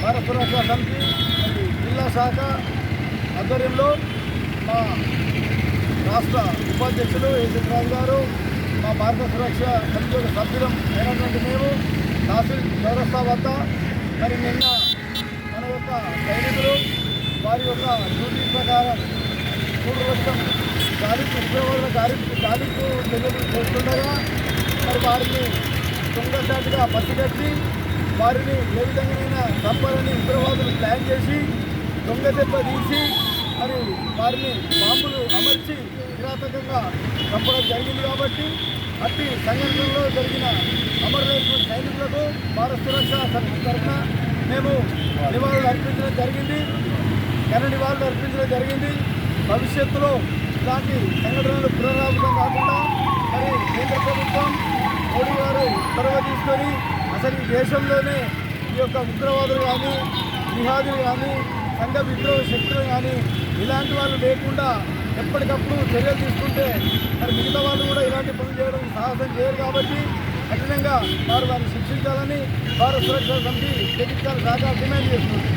భారత సురక్షా సమితి జిల్లా శాఖ ఆధ్వర్యంలో మా రాష్ట్ర ఉపాధ్యక్షులు ఏసీరాజు గారు, మా భారత సురక్ష సమితి యొక్క సభ్యులం అయినటువంటి మేము తహసీల్ చౌరస్తా వద్ద మరి నిన్న మన యొక్క సైనికులు వారి యొక్క డ్యూటీ ప్రకారం 3 రోజుల గాలింపు చర్యలు చేస్తుండగా మరి వారిని దొంగచాటుగా పసిగట్టి వారిని ఏ విధంగానైనా చంపాలని ఉగ్రవాదులు ప్లాన్ చేసి దొంగ దెబ్బ తీసి మరి వారిని బాంబులు అమర్చి కిరాతకంగా చంపడం జరిగింది. కాబట్టి అట్టి సంఘటనలో జరిగిన అమరులైనటువంటి సైనికులకు భారత సురక్షా సమితి తరఫున మేము నివాళులు అర్పించడం జరిగింది. భవిష్యత్తులో ఇలాంటి సంఘటనలు పునరావృతం కాకుండా మరి కేంద్ర ప్రభుత్వం మోడీ గారు చొరవ తీసుకొని అసలు ఈ దేశంలోనే ఈ యొక్క ఉగ్రవాదులు కానీ, జిహాదులు కానీ, సంఘ విద్రోహ శక్తులు కానీ ఇలాంటి వాళ్ళు లేకుండా ఎప్పటికప్పుడు చర్యలు తీసుకుంటే మరి మిగతా వాళ్ళు కూడా ఇలాంటి పనులు చేయడం సాహసం చేయరు. కాబట్టి కఠినంగా వారిని శిక్షించాలని భారత సురక్షా సమితి జగిత్యాల శాఖ డిమాండ్ చేస్తుంది.